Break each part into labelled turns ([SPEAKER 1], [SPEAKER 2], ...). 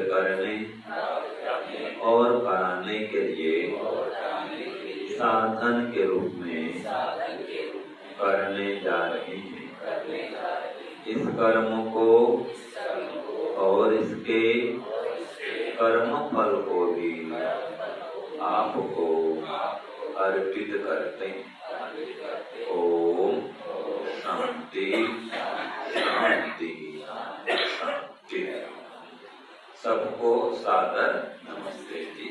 [SPEAKER 1] करने और कराने के लिए साधन के रूप में करने जा रहे हैं। इस कर्म को और इसके कर्म फल को भी आपको अर्पित करते हैं। ओम शांति शांति शांति। सबको सादर नमस्ते जी।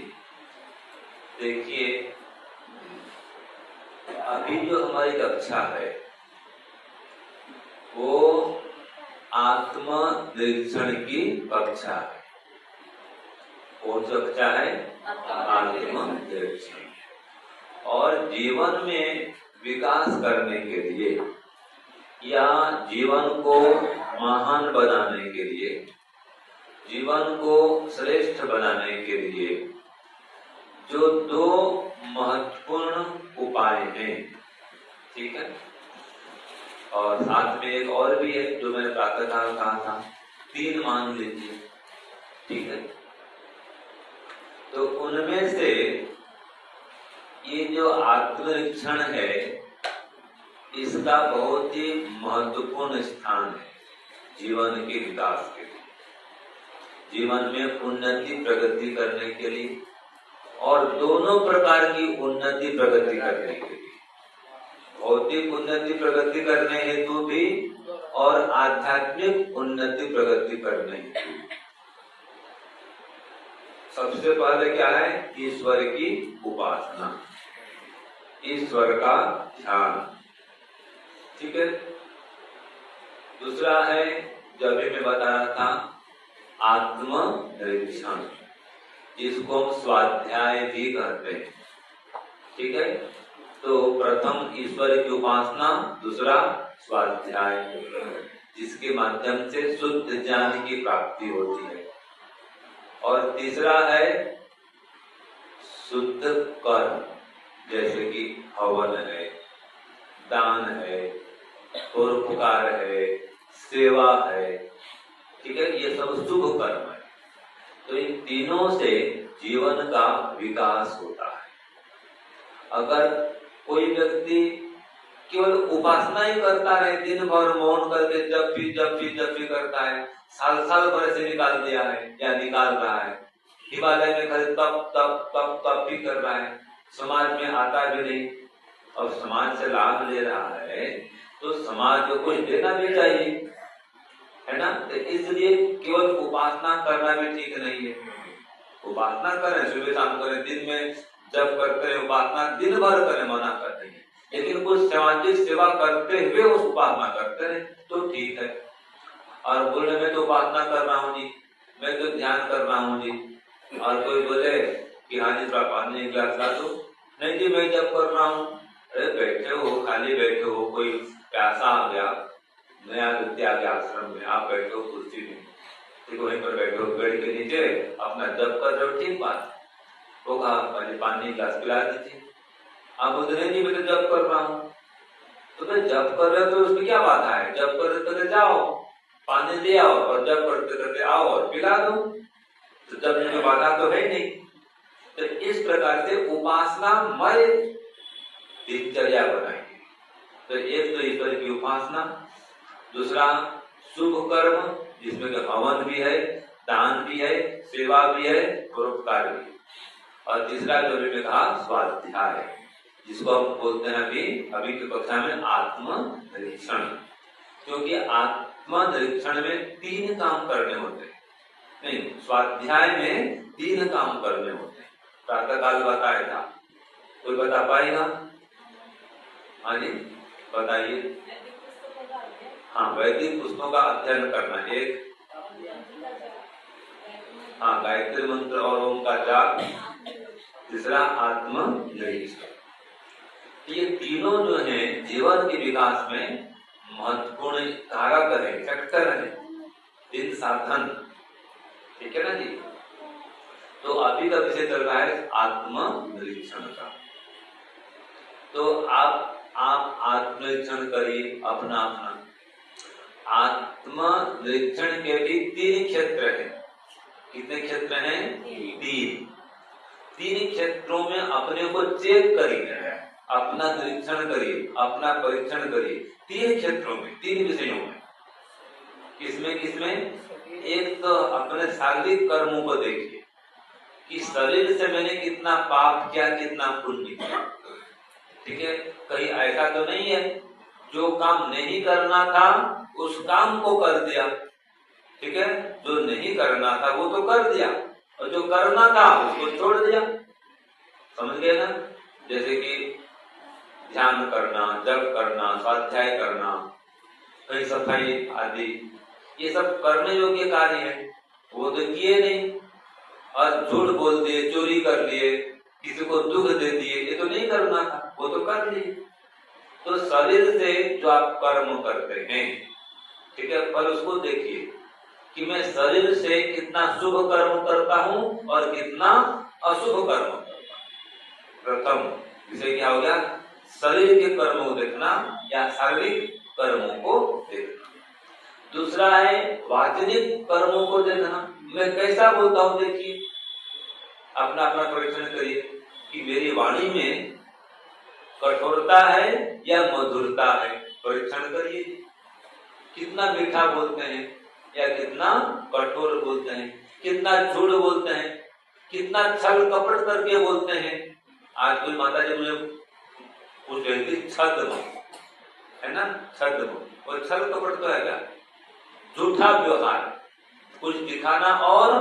[SPEAKER 1] देखिए, अभी जो हमारी कक्षा है वो आत्म निरीक्षण की कक्षा है। कौन सी कक्षा है? आत्म निरीक्षण। और जीवन में विकास करने के लिए या जीवन को महान बनाने के लिए, जीवन को श्रेष्ठ बनाने के लिए जो दो महत्वपूर्ण उपाय हैं, ठीक है, और साथ में एक और भी है जो मैंने प्रातःकाल कहा था, 3 मान लीजिए, ठीक है। तो उनमें से ये जो आत्मनिरीक्षण है इसका बहुत ही महत्वपूर्ण स्थान है जीवन के विकास के लिए, जीवन में उन्नति प्रगति करने के लिए, और दोनों प्रकार की उन्नति प्रगति करने के लिए, भौतिक उन्नति प्रगति करने हेतु भी और आध्यात्मिक उन्नति प्रगति करने हेतु। सबसे पहले क्या है? ईश्वर की उपासना, ईश्वर का ध्यान, ठीक है। दूसरा है, जब भी मैं बता रहा था, आत्म निरीक्षण, जिसको हम स्वाध्याय भी कहते हैं, ठीक है। तो प्रथम ईश्वर की उपासना, दूसरा स्वाध्याय, जिसके माध्यम से शुद्ध ज्ञान की प्राप्ति होती है, और तीसरा है शुद्ध कर्म, जैसे कि हवन है, दान है, परोपकार है, सेवा है, ठीक है, ये सब शुभ कर्म है। तो इन तीनों से जीवन का विकास होता है। अगर कोई व्यक्ति केवल उपासना ही करता रहे, दिन भर मौन करके जब भी करता है, साल भर से निकाल दिया है या निकाल रहा है, हिमालय में खड़े तप भी कर रहा है, समाज में आता भी नहीं और समाज से लाभ ले रहा है, तो समाज को कुछ देना भी चाहिए, है ना। तो इसलिए केवल उपासना करना भी ठीक नहीं है। उपासना करें, सुबह शाम करें, दिन में जब करते हैं उपासना दिन भर करें, मना करते हैं, लेकिन कुछ सामाजिक सेवा करते हुए उस उपासना करते रहे तो ठीक है। और बोले मैं तो उपासना कर रहा हूँ जी, मैं तो ध्यान कर रहा हूँ जी, और कोई बोले कि हाँ जी थोड़ा पानी एक गिलास ला दो, नहीं जी मैं जब कर रहा हूँ। अरे बैठे हो, खाली बैठे हो, कोई प्यासा आ गया, नया व्यक्ति आ गया आश्रम में, आप बैठे हो कुर्सी में, ठीक, वहीं पर बैठे हो पेड़ के नीचे अपना जप कर रहे हो, ठीक बात, वो कहा पहले पानी गिलास पिला दीजिए। आप बोलते नहीं जी मैं तो जप कर रहा हूँ, तो फिर जप कर रहे हो तो उसमें क्या बात है? जप करते जाओ, पानी ले आओ, और जप करते करते आओ और पिला दो, तो जब में बाधा तो है नहीं। तो इस प्रकार से उपासनामय दिनचर्या बनाएंगे। तो एक तो ईश्वर की उपासना, दूसरा शुभ कर्म जिसमें हवन भी है, दान भी है, सेवा भी है, परोपकार भी है, और तीसरा जो मैंने कहा स्वाध्याय, जिसको हम बोलते हैं अभी की कक्षा में आत्म निरीक्षण, क्योंकि आत्म निरीक्षण में 3 काम करने होते हैं, नहीं स्वाध्याय में 3 काम करने होते हैं। प्रातःकाल बताया था, कोई बता पाएगा? हाँ जी बताइए। हाँ, वैदिक पुस्तकों का अध्ययन करना एक, हाँ गायत्री मंत्र और ओम का जाप, तीसरा आत्म निरीक्षण। ये तीनों जो है जीवन के विकास में महत्वपूर्ण कारक है, फैक्टर है, 3 साधन, ठीक है ना जी। तो अभी का विषय चल रहा है आत्म निरीक्षण का। तो आप आत्मनिरीक्षण करिए अपना अपना। आत्म निरीक्षण के भी 3 क्षेत्र हैं, कितने क्षेत्र हैं? 3। 3 क्षेत्रों में अपने को चेक करिए, अपना निरीक्षण करिए, अपना परीक्षण करिए। 3 क्षेत्रों में, 3 विषयों में। किसमें किसमें? एक तो अपने शारीरिक कर्मों को देखिए कि शरीर से मैंने कितना पाप किया, कितना पुण्य किया। ठीक है, कहीं ऐसा तो नहीं है जो काम नहीं करना था उस काम को कर दिया। ठीक है, जो नहीं करना था वो तो कर दिया, और जो करना था उसको छोड़ दिया। समझ गए ना? जैसे कि ध्यान करना, जप करना, स्वाध्याय करना, कहीं सफाई आदि, ये सब करने योग्य कार्य है, वो तो किए नहीं। और झूठ बोल दिए, चोरी कर लिए, किसी को दुख दे दिए, ये तो नहीं करना था, वो तो कर लिए। तो शरीर से जो आप कर्म करते हैं, ठीक है, पर उसको देखिए कि मैं शरीर से कितना शुभ कर्म करता हूं और कितना अशुभ कर्म करता हूं। प्रथम विषय क्या हो गया? शरीर के कर्मों को देखना या शारीरिक कर्मों को देखना। दूसरा है वाचनिक कर्मों को देखना, मैं कैसा बोलता हूं। देखिए, अपना अपना परीक्षण करिए कि मेरी वाणी में कठोरता है या मधुरता है। परीक्षण करिए, कितना मीठा बोलते हैं या कितना कठोर बोलते हैं, कितना झूठ बोलते हैं, कितना छल कपट करके बोलते हैं। आज कोई माता जी मुझे पूछ रही थी, छद्म है ना, छद्म और छल कपट तो है क्या? झूठा व्यवहार, कुछ दिखाना और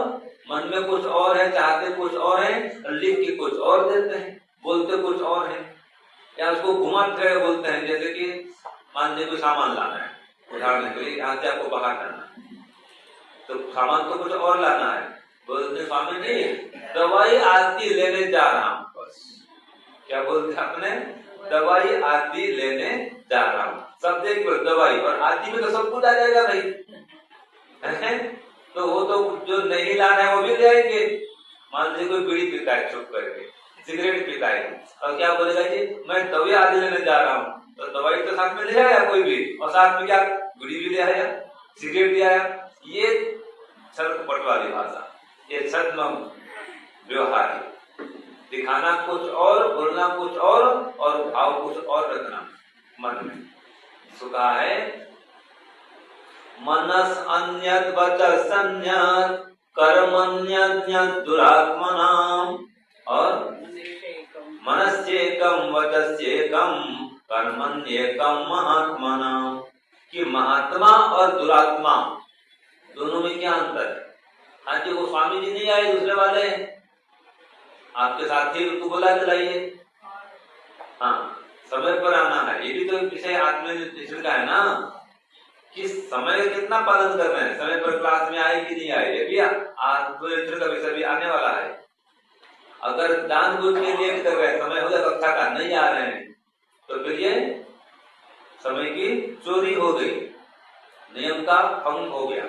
[SPEAKER 1] मन में कुछ और है, चाहते कुछ और है, लिख के कुछ और देते हैं, बोलते कुछ और है, या उसको घुमा फिरा बोलते हैं। जैसे कि मान लीजिए कोई सामान लाना है, उदाहरण के लिए यहाँ से आपको बाहर जाना है, तो सामान तो कुछ और लाना है, बोलते स्वामी जी दवाई आदि लेने जा रहा हूँ। बस क्या बोलते आपने? दवाई आदि लेने जा रहा हूँ। सब देख दवाई और आदि में तो सब कुछ आ जाएगा भाई, है? तो वो तो जो नहीं लाना है वो भी ले आएंगे। मान लीजिए कोई बीड़ी पीता है, चुप करके सिगरेट पीता है, और क्या बोलेगा जी मैं दवाई आदि लेने जा रहा हूँ, तो दवाई तो साथ में ले आया कोई भी, और साथ में क्या बीड़ी भी ले आया, सिगरेट भी आया। ये छल कपट वाली भाषा, ये छद्म व्यवहार है। दिखाना कुछ और, बोलना कुछ और भाव कुछ और रखना मन में। सुखा है मनस अन्यत वचस अन्यत कर्मण्यन्यत दुरात्मनाम, और मनस्येकम वचस्येकम कर्मण्येकम महात्मनाम। कि महात्मा और दुरात्मा दोनों में क्या अंतर है? हाँ जी, वो स्वामी जी नहीं आए, दूसरे वाले हैं, आपके साथी उनको बुला के लाइए। हाँ, समय पर आना है, ये भी तो विषय आत्मनिर्देशन का है ना, कि समय कितना पालन कर रहे हैं, समय पर क्लास में आए कि नहीं आए, ये भी आत्मनिर्देशन का विषय भी आने वाला है। अगर जानबूझ के लेट कर रहे हैं, समय हो गया कक्षा का, नहीं आ रहे हैं, तो फिर ये समय की चोरी हो गई, नियम का भंग हो गया।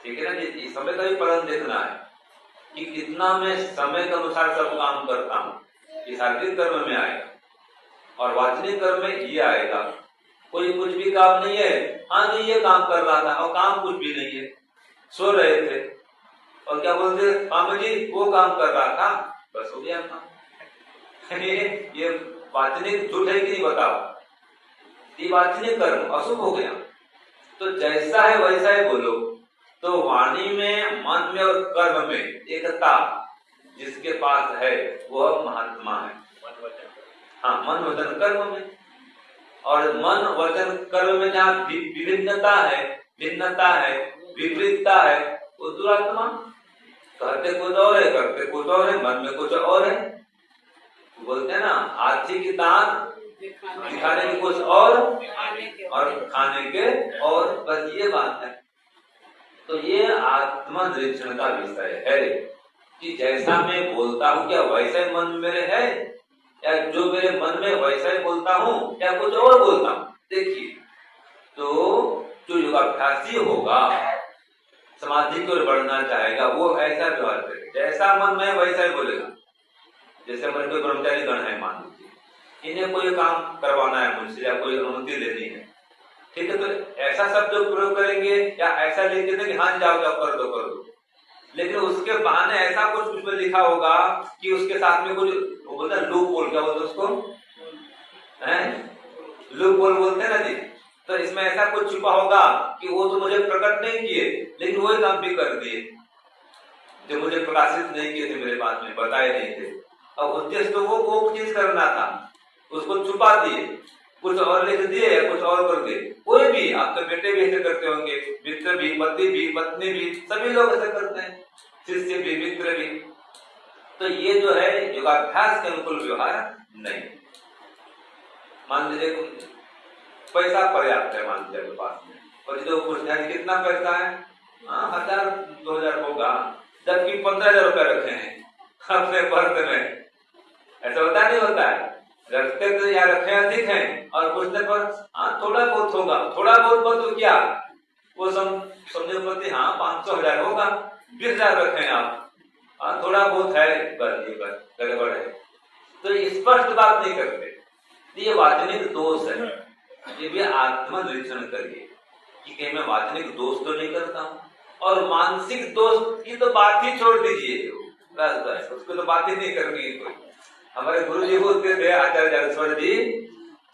[SPEAKER 1] ठीक है ना जी? समय का भी पालन देखना है कि कितना मैं समय के अनुसार सब काम करता हूँ, ये शारीरिक कर्म में आएगा, और वाचनिक कर्म में ये आएगा। कोई कुछ भी काम नहीं है, हाँ जी ये काम कर रहा था, और काम कुछ भी नहीं है, सो रहे थे, और क्या बोलते स्वामी जी वो काम कर रहा था, बस हो गया काम। ये वाचनिक झूठ है कि नहीं बताओ? ये वाचनिक कर्म अशुभ हो गया। तो जैसा है वैसा ही बोलो। तो वाणी में, मन में और कर्म में एकता जिसके पास है वह महात्मा है। हाँ, मन वचन कर्म में, और मन वचन कर्म में जहाँ विभिन्नता है, भिन्नता है, विपरीतता है, वो दुरात्मा। कहते कुछ और है, करते कुछ और है, मन में कुछ और है। बोलते हैं ना, हाथी की दांत दिखाने की कुछ और खाने के और, बस ये बात है। तो ये आत्मा निरीक्षण का विषय है कि जैसा मैं बोलता हूँ क्या वैसा ही मन मेरे है, या जो मेरे मन में वैसा ही बोलता हूँ या कुछ और बोलता हूँ। देखिए, तो जो योगाभ्यासी होगा, समाधि की ओर बढ़ना चाहेगा, वो ऐसा व्यवहार करे, जैसा मन में वैसा ही बोलेगा। जैसे हमारे कोई ब्रह्मचारी गण है, मान लीजिए इन्हें कोई काम करवाना है मुझसे या कोई अनुमति लेनी है, ठीक है, तो ऐसा शब्द प्रयोग करेंगे या ऐसा लिख देंगे कि हाँ जाओ जाओ कर दो, लेकिन उसके बहाने ऐसा कुछ उसमें लिखा होगा कि उसके साथ में कुछ वो बोलते हैं लूप होल, क्या बोलते उसको, लूप होल बोलते हैं ना जी। तो इसमें ऐसा कुछ छुपा होगा कि वो तो मुझे प्रकट नहीं किए, लेकिन वही काम भी कर दिए जो मुझे प्रकाशित नहीं किए थे, मेरे पास में बताए नहीं थे। अब उद्देश्य तो वो चीज करना था, उसको छुपा दिए, कुछ और लिख दिए या कुछ और कर दिए। कोई भी, आप तो बेटे भी ऐसे करते होंगे, मित्र भी, पति भी, पत्नी भी, सभी लोग ऐसे करते हैं, शिष्य भी, मित्र भी। तो ये जो है योगाभ्यास के अनुकूल व्यवहार नहीं। मान लीजिए पैसा पर्याप्त है, मान लीजिए आपके पास में, और जो पूछते हैं कितना पैसा है, 1000 2000 होगा, जबकि 15,000 रुपए रखे हैं अपने पर्स में। ऐसा होता नहीं होता है, रखते तो या रखे अधिक हैं और पूछने पर थोड़ा बहुत होगा, थोड़ा बहुत तो क्या, वो समझे प्रति 500,000 होगा, 20,000 रखे हैं आप, थोड़ा बहुत है, बस ये बस गड़बड़ है। तो स्पष्ट बात नहीं करते, ये वाचनिक दोष है। ये भी आत्मनिरीक्षण करिए कि कहीं मैं वाचनिक दोष तो नहीं करता हूँ, और मानसिक दोष की तो बात ही छोड़ दीजिए, बस उसको तो बात ही नहीं करनी है कोई। हमारे गुरु जी बोलते थे, आचार्य जागेश्वर जी,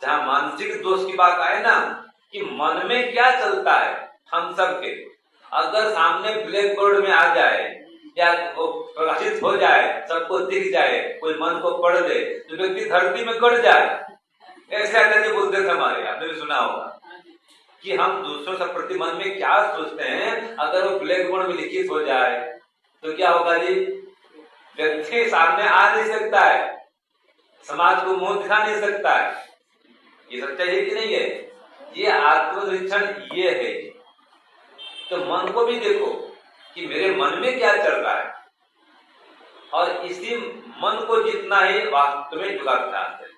[SPEAKER 1] जहाँ मानसिक दोष की बात आए ना, कि मन में क्या चलता है हम सबके, अगर सामने ब्लैक बोर्ड में आ जाए या वो प्रकाशित हो जाए, सबको दिख जाए, कोई मन को पढ़ दे, तो व्यक्ति धरती में गड़ जाए। ऐसे आचार्य बोलते थे हमारे, आपने भी सुना होगा कि हम दूसरों से प्रति मन में क्या सोचते हैं, अगर वो ब्लैक बोर्ड में लिखित हो जाए तो क्या होगा जी, व्यक्ति सामने आ नहीं सकता है, समाज को मुंह दिखा नहीं सकता है। ये सच्चाई है कि नहीं है? ये आत्मनिरीक्षण ये है। तो मन को भी देखो कि मेरे मन में क्या चल रहा है, और इसी मन को जीतना ही वास्तव में योगाभ्यास है।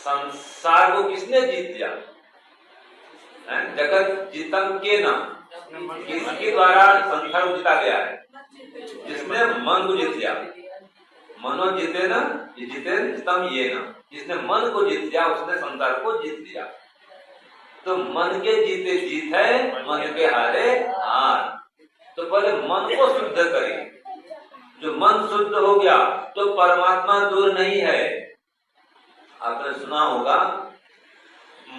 [SPEAKER 1] संसार को किसने जीत दिया? जगत जीतम के नाम, किसके द्वारा संसार को जीता गया है? जिसने मन को जीत लिया। मनो जीते ना, जीते तम ये ना, जिसने मन को जीत लिया उसने संसार को जीत लिया। तो मन के जीते जीत है, मन के हारे हार। तो पहले मन को शुद्ध करें। जो मन शुद्ध हो गया तो परमात्मा दूर नहीं है। आपने सुना होगा,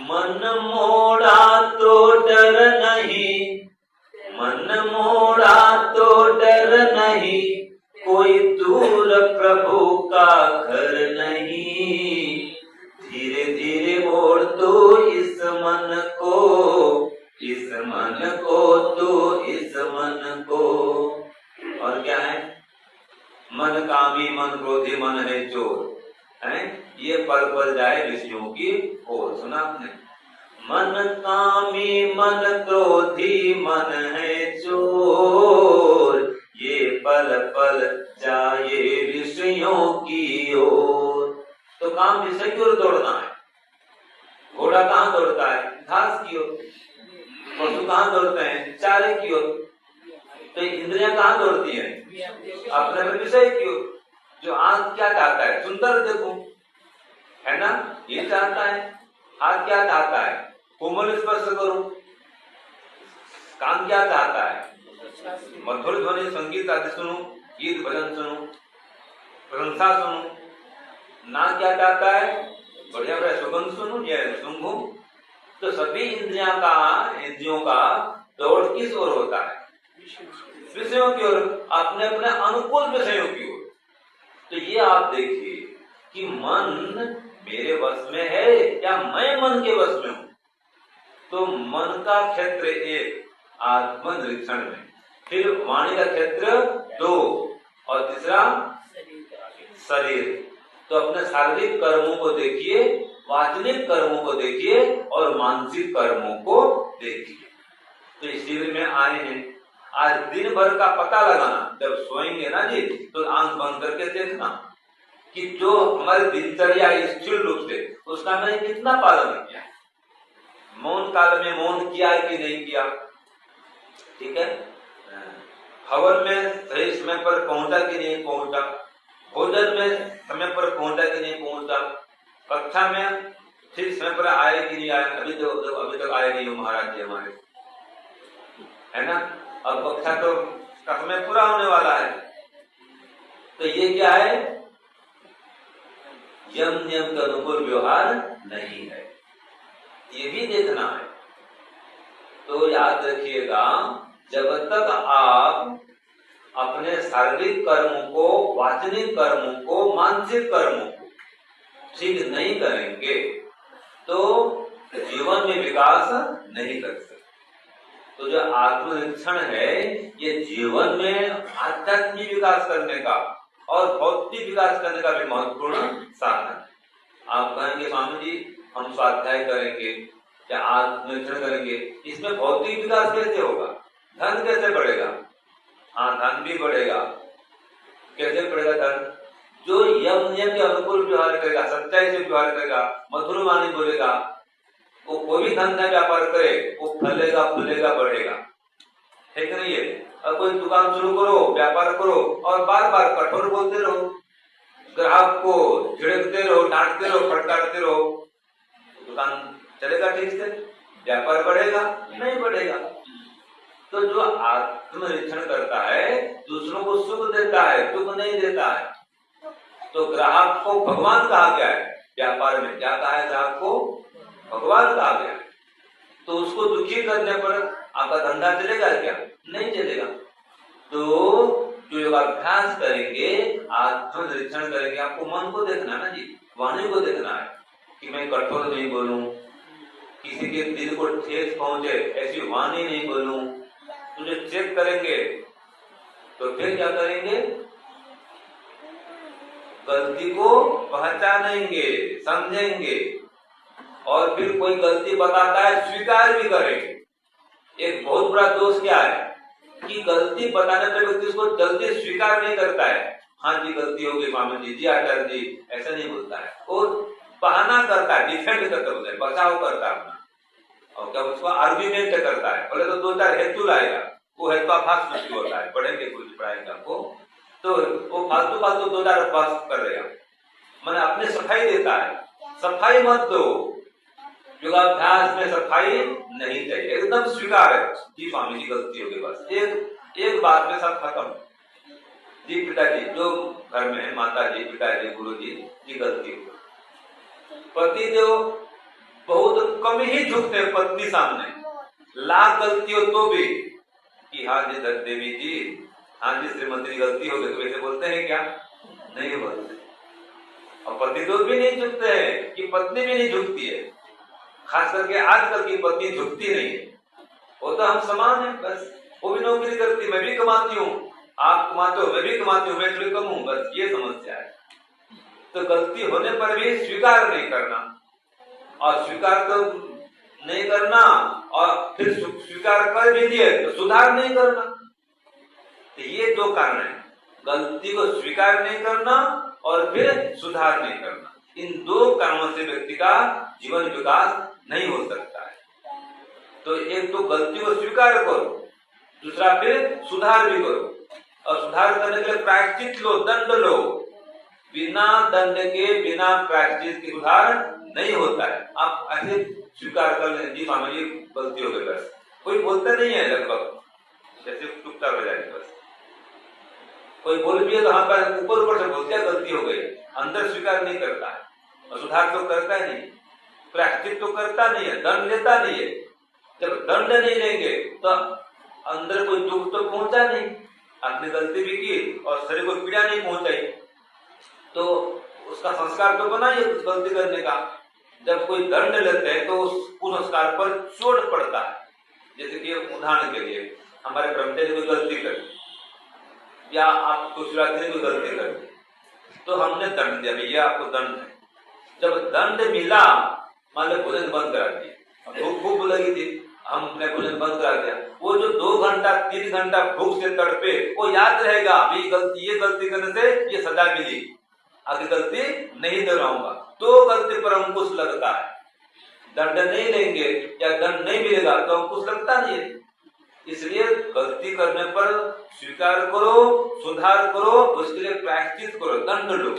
[SPEAKER 1] मन मोड़ा तो डर नहीं, मन मोड़ा तो डर नहीं, कोई दूर प्रभु का घर नहीं। धीरे धीरे मोड़ दो इस मन को, इस मन को तो इस मन को। और क्या है? मन कामी मन क्रोधी मन है चोर, है ये पल पल जाए विषयों की ओर। सुना आपने? मन कामी मन क्रोधी मन है चोर, ये पल पल जाए विषयों की ओर। तो काम विषय की ओर दौड़ना है। घोड़ा कहाँ दौड़ता है? घास की ओर। पशु कहाँ दौड़ते हैं? चारे की ओर। तो इंद्रियां कहाँ दौड़ती हैं? अपने विषय की ओर। जो आंख क्या चाहता है? सुंदर देखूं, है ना, ये चाहता है। हाथ क्या चाहता है? कोमल स्पर्श करूं। कान क्या चाहता है? मधुर ध्वनि संगीत आदि सुनूं, गीत भजन सुनूं, प्रशंसा सुनूं। नाक क्या चाहता है? बढ़िया बढ़िया सुगंध सुनूं या सूंघूं। तो सभी इंद्रियों का दौड़ किस ओर होता है? विषयों की ओर, अपने अपने अनुकूल विषयों की ओर। तो ये आप देखिए कि मन मेरे वश में है या मैं मन के वश में हूं। तो मन का क्षेत्र 1 आत्मनिरीक्षण में, फिर वाणी का क्षेत्र 2, और तीसरा शरीर। तो अपने शारीरिक कर्मों को देखिए, वाचनिक कर्मों को देखिए और मानसिक कर्मों को देखिए। तो इस शिविर में आए हैं, आज दिन भर का पता लगाना, जब सोएंगे ना जी तो आंख बंद करके देखना कि जो हमारी दिनचर्या स्थिर रूप से, उसका मैंने कितना पालन किया। मौन काल में मौन किया कि नहीं किया, ठीक है। हवन में सही समय पर पहुंचा कि नहीं पहुंचा, भोजन में समय पर पहुंचा कि नहीं पहुंचा, कक्षा में ठीक समय पर आए कि नहीं आए। अभी तक आए नहीं हो महाराज जी हमारे, है ना। अब कक्षा तो का समय पूरा होने वाला है। तो ये क्या है? यम नियम के अनुकूल व्यवहार नहीं है, ये भी देखना है। तो याद रखिएगा, जब तक आप अपने शारीरिक कर्मों को, वाचनिक कर्मों को, मानसिक कर्मों को ठीक नहीं करेंगे तो जीवन में विकास नहीं कर सकते। तो जो आत्मनिरीक्षण है ये जीवन में आध्यात्मिक विकास करने का और भौतिक विकास करने का भी महत्वपूर्ण साधन है। आप कहेंगे स्वामी जी हम स्वाध्याय करेंगे या आत्मनिरीक्षण करेंगे, इसमें भौतिक विकास कैसे होगा? धन कैसे बढ़ेगा? हाँ, धन भी बढ़ेगा। कैसे बढ़ेगा धन? जो यम नियम के अनुकूल व्यवहार करेगा, सच्चाई से व्यवहार करेगा, मधुर वाणी बोलेगा, वो कोई भी धंधा व्यापार करे वो फलेगा, फूलेगा, बढ़ेगा, है कि नहीं है? और कोई दुकान शुरू करो, व्यापार करो और बार बार कठोर बोलते रहो, ग्राहक को झिड़कते रहो, डांटते रहो, फटकारते रहो, दुकान चलेगा ठीक से? व्यापार बढ़ेगा? नहीं बढ़ेगा। तो जो आत्मनिरीक्षण करता है दूसरों को सुख देता है, दुख नहीं देता है। तो ग्राहक को भगवान कहा गया है, व्यापार में क्या कहा है? ग्राहक को भगवान कहा गया। तो उसको दुखी करने पर आपका धंधा चलेगा क्या? नहीं चलेगा। तो जो योगाभ्यास करेंगे, आत्मनिरीक्षण करेंगे, आपको मन को देखना ना जी, वाणी को देखना है कि मैं कठोर नहीं बोलूं, किसी के दिल को ठेस पहुंचे ऐसी वाणी नहीं बोलूं। तो जो चेक करेंगे तो फिर क्या करेंगे? गलती को पहचानेंगे, समझेंगे और फिर कोई गलती बताता है स्वीकार भी करेंगे। एक बहुत बड़ा दोष क्या है कि गलती बताने पर व्यक्ति उसको जल्दी स्वीकार नहीं करता है। हाँ जी गलती हो गई मामा जी, आचार्य जी, ऐसा नहीं बोलता है। और बहाना करता है, डिफेंड करता है, बचाव करता है अपना, और क्या उसको आर्ग्यूमेंट करता है। पहले तो दो चार हेतु लाएगा, वो हेतु फास्ट सृष्टि होता है, पढ़ेंगे कुछ पढ़ाएगा आपको, तो वो फालतू फालतू दो चार बात कर देगा, मैंने अपनी सफाई देता है। सफाई मत दो, योगाभ्यास में सफाई नहीं चाहिए, एकदम स्वीकार है जी स्वामी जी गलती हो गई, बस एक बात में सब खत्म। जी पिताजी जो घर में है, माता जी, पिताजी, गुरु जी की गलती हो। पति देव बहुत कम ही झुकते हैं पत्नी सामने, लाख गलती हो तो भी कि हाँ जी देवी जी, हाँ जी श्रीमती गलती हो गई, तो वैसे बोलते हैं क्या? नहीं बोलते। और पति देव भी नहीं झुकते हैं कि पत्नी भी नहीं झुकती है, खास करके आजकल की पत्नी झुकती नहीं है। वो तो हम समान है, बस वो भी नौकरी करती, मैं भी कमाती हूँ, आप कमाते हो, मैं भी कमाती हूँ, मैं थोड़ी कम हूँ, बस ये समस्या है। तो गलती होने पर भी स्वीकार नहीं करना, और स्वीकार तो नहीं करना और फिर स्वीकार कर भी दिए तो सुधार नहीं करना। तो ये दो कारण है, गलती को स्वीकार नहीं करना और फिर सुधार नहीं करना। इन दो कारणों से व्यक्ति का जीवन विकास नहीं हो सकता है। तो एक तो गलती को स्वीकार करो, दूसरा फिर सुधार भी करो, और सुधार करने के लिए प्रायश्चित लो, दंड लो। बिना दंड के, बिना प्रायश्चित के सुधार नहीं होता है। आप ऐसे स्वीकार कर लें जी स्वामी जी गलती हो गई, बस कोई बोलता नहीं है, लगभग जैसे चुपचाप हो जाएगी, बस कोई बोल भी है तो हाँ ऊपर ऊपर से बोलते हैं गलती हो गई, अंदर स्वीकार नहीं करता है और सुधार तो करता ही नहीं, प्रायश्चित तो करता नहीं है, दंड लेता नहीं है। जब दंड नहीं लेंगे तो अंदर कोई दुख तो पहुंचा नहीं, आपने गलती भी की और शरीर को पीड़ा नहीं पहुंचाई, तो उसका संस्कार तो बना ही गलती करने का। जब कोई दंड लेते हैं तो उस संस्कार पर चोट पड़ता है। जैसे कि उदाहरण के लिए हमारे ब्रह्मचारी कोई गलती कर या आप शिवरात्रि ने कोई गलती कर दी तो हमने दंड दिया, भैया आपको दंड है। जब दंड मिला, मान लो भोजन बंद करा दिया, भूख खूब लगी थी, हमने भोजन बंद करा दिया, वो जो 2 घंटा 3 घंटा भूख से तड़पे वो याद रहेगा, ये गलती करने से ये सजा मिली, आगे गलती नहीं दोहराऊंगा। तो गलती पर अंकुश लगता है, दंड नहीं लेंगे या दंड नहीं मिलेगा तो अंकुश लगता नहीं है। इसलिए गलती करने पर स्वीकार करो, सुधार करो, उसके लिए प्रायश्चित करो, दंड लो,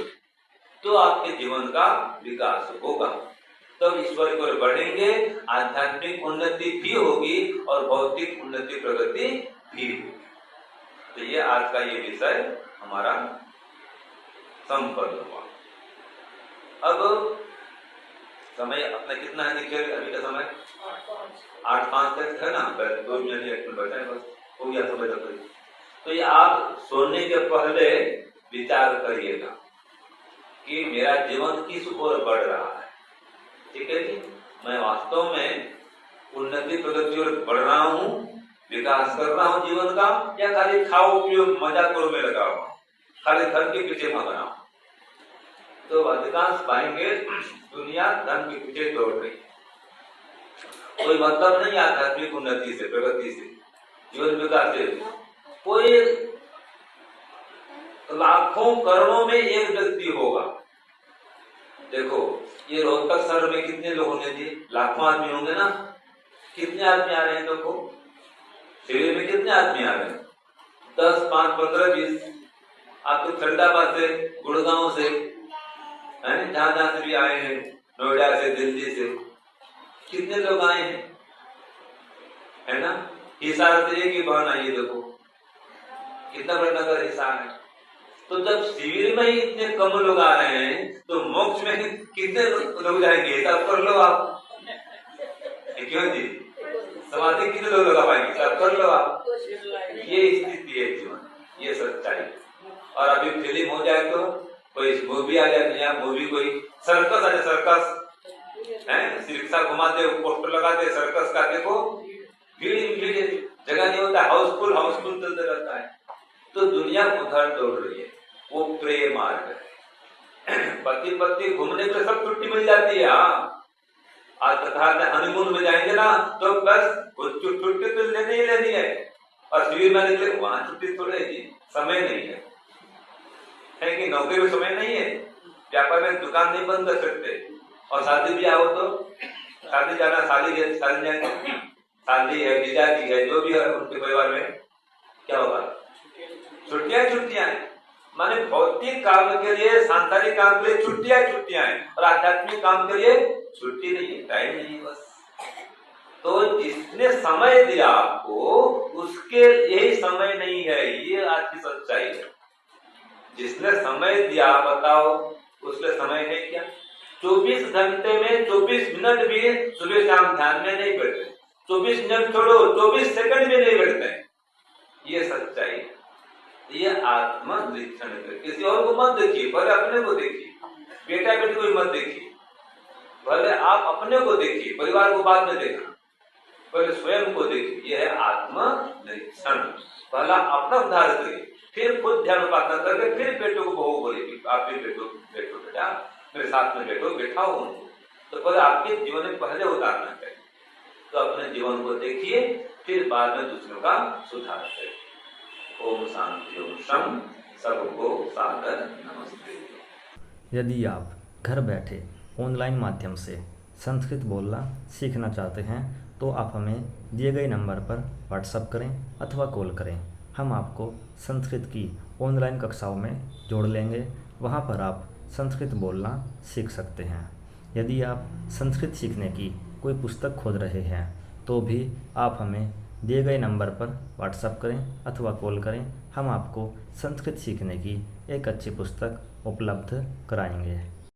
[SPEAKER 1] तो आपके जीवन का विकास होगा। तब ईश्वर की ओर बढ़ेंगे, आध्यात्मिक उन्नति भी होगी और भौतिक उन्नति प्रगति भी होगी। आज का ये विषय हमारा संपन्न हुआ। अब समय अपना कितना है देखिए, अभी का समय 8:05 तक है ना, 2 मिनट 1 मिनट बचा है, बस हो गया समय तक। तो ये आप सोने के पहले विचार करिएगा कि मेरा जीवन किस ओर बढ़ रहा है। ठीक है जी, मैं वास्तव में उन्नति प्रगति और बढ़ रहा हूँ, विकास कर रहा हूँ जीवन का, या खाली खाओ पियो मजा करो में लगा हुआ, खाली धन के पीछे भाग रहा हूँ। तो अधिकांश पाएंगे दुनिया धन के पीछे दौड़ रही है, कोई मतलब नहीं आध्यात्मिक उन्नति से, प्रगति से, जीवन विकास से। कोई लाखों करोड़ों में एक व्यक्ति होगा। देखो ये रोहतक शहर में कितने लोग होंगे जी, लाखों आदमी होंगे ना। कितने आदमी आ रहे हैं देखो, शिविर में कितने आदमी आ रहे हैं, 10, 5, 15, 20। आप तो फरीदाबाद से, गुड़गांव से, है जहां से भी आए हैं, नोएडा से, दिल्ली से, कितने लोग आए हैं, है ना। हिसार से एक ही बहन आई है, देखो कितना बड़ा नगर हिसार है। तो जब शिविर में ही इतने कम लोग आ रहे हैं तो मोक्ष में कितने लोग जाएंगे, हिसाब कर लो आप। क्यों जी, समाधि कितने लोग लगा पाएंगे, हिसाब कर लो आप। ये स्थिति है जीवन, ये सच्चाई। और अभी फिल्म हो जाए तो कोई मूवी आ जाए, नया मूवी, कोई सर्कस आ जाए, सर्कस है, रिक्शा घुमाते, पोस्टर लगाते सर्कस का, देखो भीड़ जगह नहीं होता, हाउसफुल चलते रहता है। तो दुनिया उधर दौड़ रही है, वो प्रेम मार्ग है। पति पत्नी घूमने के सब छुट्टी मिल जाती है। आज कथा हनीमून में जाएंगे ना तो बस छुट्टी तो लेनी ही लेनी है, और शिविर में निकले वहां छुट्टी थोड़ी है, समय नहीं है कि नौकरी में समय नहीं है, व्यापार में दुकान नहीं बंद कर सकते। और शादी ब्याह हो तो शादी जाना, शादी है, जीजाजी है, जो भी है उनके परिवार में क्या होगा, छुट्टियां हैं। माने भौतिक काम के लिए, सांसारिक काम के लिए छुट्टियां हैं, और आध्यात्मिक काम के लिए छुट्टी नहीं है, टाइम नहीं है बस। तो जिसने समय दिया आपको उसके यही समय नहीं है, ये आज की सच्चाई है। जिसने समय दिया बताओ उसके समय है क्या। 24 घंटे में 24 मिनट भी सुबह शाम ध्यान में नहीं बैठते, 24 मिनट छोड़ो 24 सेकंड में नहीं बैठते हैं, ये सच्चाई है। ये आत्मनिरीक्षण है। किसी और को मत देखिए, पहले अपने को देखिए, बेटा बेटी को मत देखिए, पहले आप अपने को देखिए, परिवार को बाद में देखना, पहले स्वयं को देखिए। यह है आत्मनिरीक्षण। पहला अपना उद्धार करिए, फिर खुद ध्यान उपासना करके फिर बेटों को बहू बोलेगी, आप भी बैठो बेटा, मेरे साथ में बैठाओ उनको। तो पहले आपके जीवन में पहले उतारना चाहिए। तो अपने जीवन को देखिए, फिर बाद में दूसरों का सुधार करिए। ओम शांति ओम शम, सबको सादर नमस्ते।
[SPEAKER 2] यदि आप घर बैठे ऑनलाइन माध्यम से संस्कृत बोलना सीखना चाहते हैं तो आप हमें दिए गए नंबर पर व्हाट्सएप करें अथवा कॉल करें। हम आपको संस्कृत की ऑनलाइन कक्षाओं में जोड़ लेंगे, वहां पर आप संस्कृत बोलना सीख सकते हैं। यदि आप संस्कृत सीखने की कोई पुस्तक खोज रहे हैं तो भी आप हमें दिए गए नंबर पर व्हाट्सएप करें अथवा कॉल करें, हम आपको संस्कृत सीखने की एक अच्छी पुस्तक उपलब्ध कराएंगे।